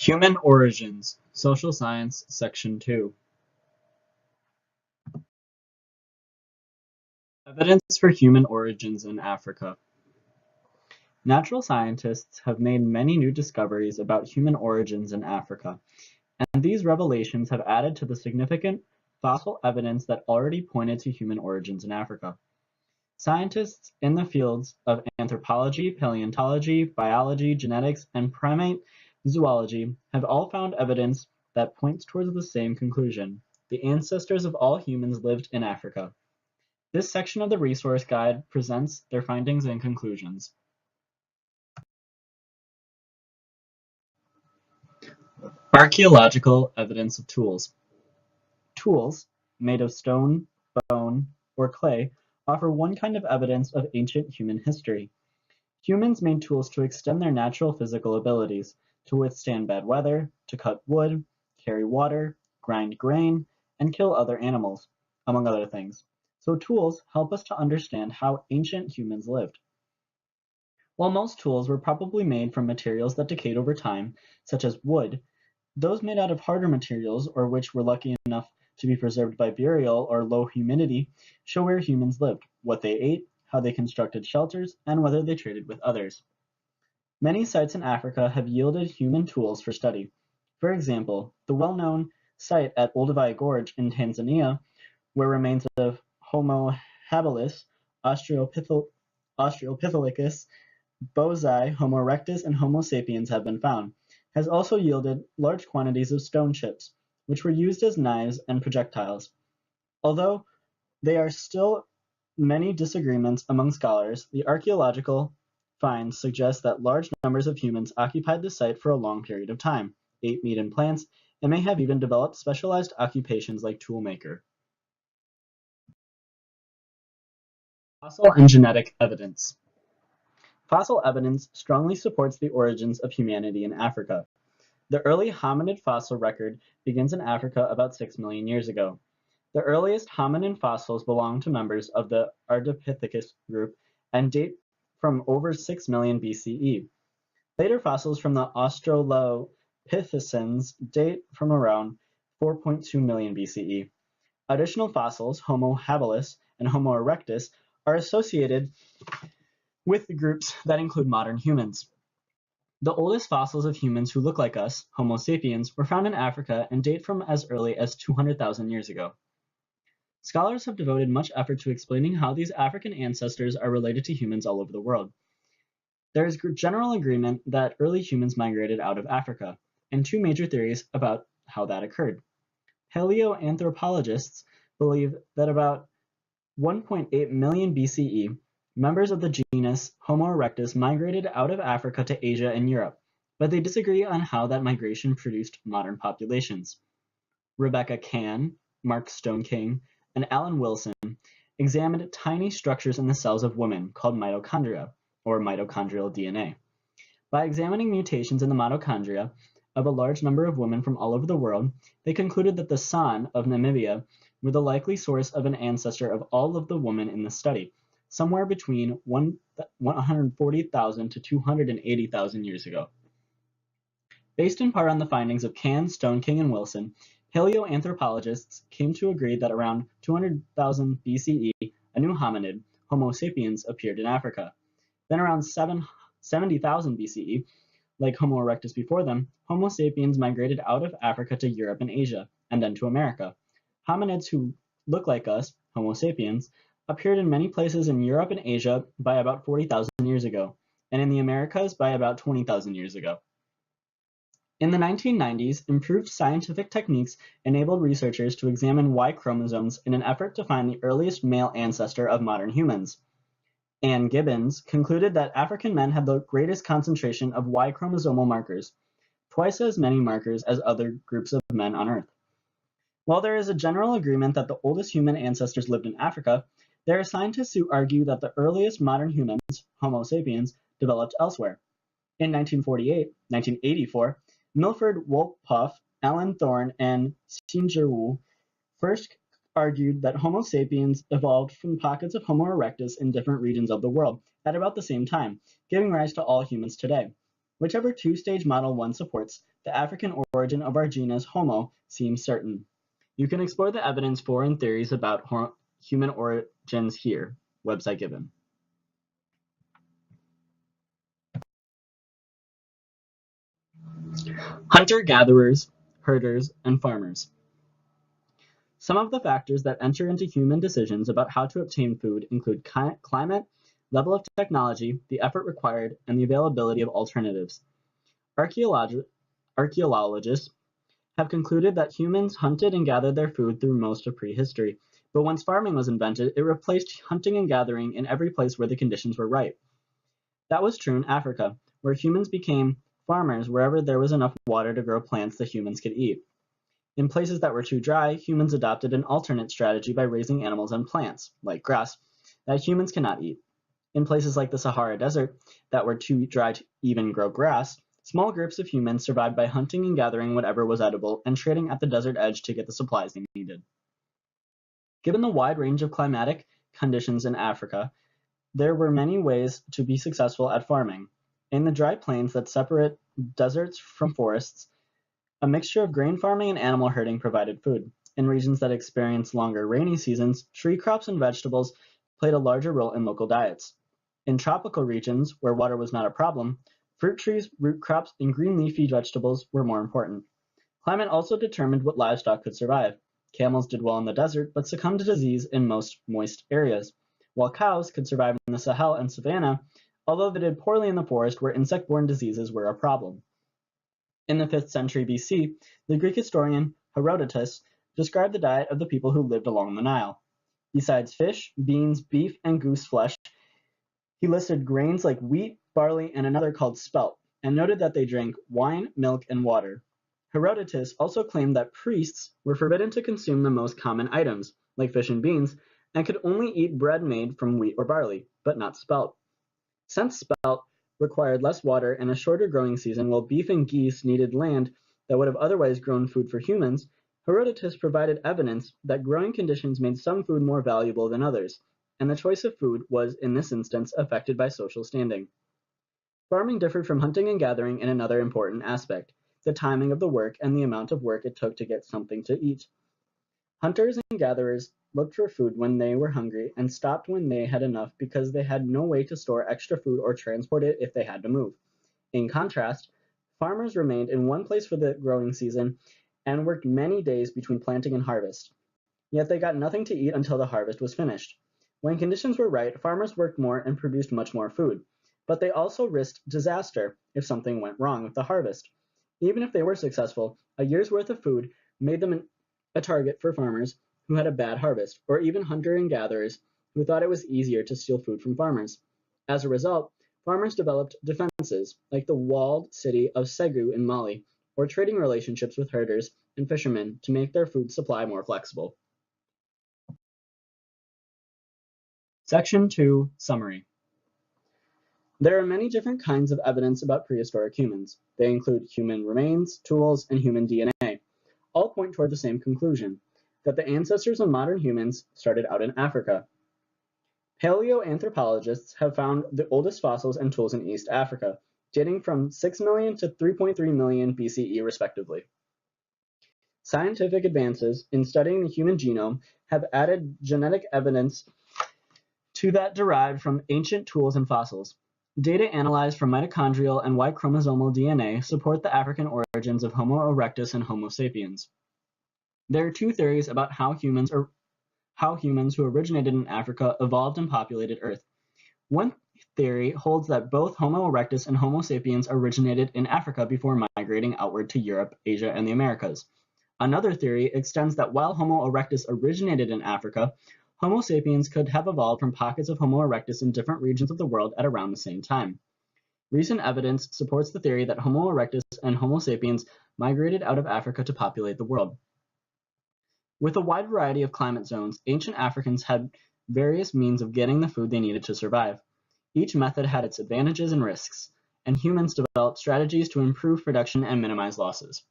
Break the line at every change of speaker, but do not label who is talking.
Human Origins, Social Science, Section 2. Evidence for human origins in Africa. Natural scientists have made many new discoveries about human origins in Africa, and these revelations have added to the significant fossil evidence that already pointed to human origins in Africa. Scientists in the fields of anthropology, paleontology, biology, genetics, and primate zoology have all found evidence that points towards the same conclusion. The ancestors of all humans lived in Africa. This section of the resource guide presents their findings and conclusions. Archaeological evidence of tools. Tools, made of stone, bone, or clay, offer one kind of evidence of ancient human history. Humans made tools to extend their natural physical abilities, to withstand bad weather, to cut wood, carry water, grind grain, and kill other animals, among other things. So tools help us to understand how ancient humans lived. While most tools were probably made from materials that decayed over time, such as wood, those made out of harder materials or which were lucky enough to be preserved by burial or low humidity show where humans lived, what they ate, how they constructed shelters, and whether they traded with others. Many sites in Africa have yielded human tools for study. For example, the well-known site at Olduvai Gorge in Tanzania, where remains of Homo habilis, Australopithecus, Bozai, Homo erectus, and Homo sapiens have been found, has also yielded large quantities of stone chips, which were used as knives and projectiles. Although there are still many disagreements among scholars, the archaeological finds suggest that large numbers of humans occupied the site for a long period of time, ate meat and plants, and may have even developed specialized occupations like toolmaker. Fossil and genetic evidence. Fossil evidence strongly supports the origins of humanity in Africa. The early hominid fossil record begins in Africa about 6 million years ago. The earliest hominin fossils belong to members of the Ardipithecus group and date from over 6 million BCE. Later fossils from the Australopithecines date from around 4.2 million BCE. Additional fossils, Homo habilis and Homo erectus, are associated with the groups that include modern humans. The oldest fossils of humans who look like us, Homo sapiens, were found in Africa and date from as early as 200,000 years ago. Scholars have devoted much effort to explaining how these African ancestors are related to humans all over the world. There is general agreement that early humans migrated out of Africa, and two major theories about how that occurred. Paleoanthropologists believe that about 1.8 million BCE, members of the genus Homo erectus migrated out of Africa to Asia and Europe, but they disagree on how that migration produced modern populations. Rebecca Cann, Mark Stoneking, and Alan Wilson examined tiny structures in the cells of women called mitochondria, or mitochondrial DNA. By examining mutations in the mitochondria of a large number of women from all over the world, they concluded that the San of Namibia were the likely source of an ancestor of all of the women in the study, somewhere between 140,000 to 280,000 years ago. Based in part on the findings of Cann, Stoneking, and Wilson, paleoanthropologists came to agree that around 200,000 BCE, a new hominid, Homo sapiens, appeared in Africa. Then around 70,000 BCE, like Homo erectus before them, Homo sapiens migrated out of Africa to Europe and Asia, and then to America. Hominids who look like us, Homo sapiens, appeared in many places in Europe and Asia by about 40,000 years ago, and in the Americas by about 20,000 years ago. In the 1990s, improved scientific techniques enabled researchers to examine Y chromosomes in an effort to find the earliest male ancestor of modern humans. Ann Gibbons concluded that African men had the greatest concentration of Y chromosomal markers, twice as many markers as other groups of men on Earth. While there is a general agreement that the oldest human ancestors lived in Africa, there are scientists who argue that the earliest modern humans, Homo sapiens, developed elsewhere. In 1984, Milford Wolpoff, Alan Thorne, and Sinjerwu first argued that Homo sapiens evolved from pockets of Homo erectus in different regions of the world at about the same time, giving rise to all humans today. Whichever two-stage model one supports, the African origin of our genus Homo seems certain. You can explore the evidence for and theories about human origins here. Website given. Hunter-gatherers, herders, and farmers. Some of the factors that enter into human decisions about how to obtain food include climate, level of technology, the effort required, and the availability of alternatives. Archaeologists have concluded that humans hunted and gathered their food through most of prehistory, but once farming was invented, it replaced hunting and gathering in every place where the conditions were right. That was true in Africa, where humans became farmers wherever there was enough water to grow plants that humans could eat. In places that were too dry, humans adopted an alternate strategy by raising animals and plants, like grass, that humans cannot eat. In places like the Sahara Desert, that were too dry to even grow grass, small groups of humans survived by hunting and gathering whatever was edible and trading at the desert edge to get the supplies they needed. Given the wide range of climatic conditions in Africa, there were many ways to be successful at farming. In the dry plains that separate deserts from forests, a mixture of grain farming and animal herding provided food. In regions that experienced longer rainy seasons, tree crops and vegetables played a larger role in local diets. In tropical regions, where water was not a problem, fruit trees, root crops, and green leafy vegetables were more important. Climate also determined what livestock could survive. Camels did well in the desert, but succumbed to disease in most moist areas, while cows could survive in the Sahel and savanna, although they did poorly in the forest where insect-borne diseases were a problem. In the 5th century BC, the Greek historian Herodotus described the diet of the people who lived along the Nile. Besides fish, beans, beef, and goose flesh, he listed grains like wheat, barley, and another called spelt, and noted that they drank wine, milk, and water. Herodotus also claimed that priests were forbidden to consume the most common items, like fish and beans, and could only eat bread made from wheat or barley, but not spelt. Since spelt required less water and a shorter growing season, while beef and geese needed land that would have otherwise grown food for humans, Herodotus provided evidence that growing conditions made some food more valuable than others, and the choice of food was, in this instance, affected by social standing. Farming differed from hunting and gathering in another important aspect, the timing of the work and the amount of work it took to get something to eat. Hunters and gatherers looked for food when they were hungry and stopped when they had enough because they had no way to store extra food or transport it if they had to move. In contrast, farmers remained in one place for the growing season and worked many days between planting and harvest. Yet they got nothing to eat until the harvest was finished. When conditions were right, farmers worked more and produced much more food, but they also risked disaster if something went wrong with the harvest. Even if they were successful, a year's worth of food made them a target for farmers who had a bad harvest, or even hunter and gatherers who thought it was easier to steal food from farmers. As a result, farmers developed defenses, like the walled city of Segu in Mali, or trading relationships with herders and fishermen to make their food supply more flexible. Section 2, Summary. There are many different kinds of evidence about prehistoric humans. They include human remains, tools, and human DNA. All point toward the same conclusion, that the ancestors of modern humans started out in Africa. Paleoanthropologists have found the oldest fossils and tools in East Africa, dating from 6 million to 3.3 million BCE respectively. Scientific advances in studying the human genome have added genetic evidence to that derived from ancient tools and fossils. Data analyzed from mitochondrial and Y chromosomal DNA support the African origins of Homo erectus and Homo sapiens. There are two theories about how humans who originated in Africa evolved and populated Earth. One theory holds that both Homo erectus and Homo sapiens originated in Africa before migrating outward to Europe, Asia, and the Americas. Another theory extends that while Homo erectus originated in Africa, Homo sapiens could have evolved from pockets of Homo erectus in different regions of the world at around the same time. Recent evidence supports the theory that Homo erectus and Homo sapiens migrated out of Africa to populate the world. With a wide variety of climate zones, ancient Africans had various means of getting the food they needed to survive. Each method had its advantages and risks, and humans developed strategies to improve production and minimize losses.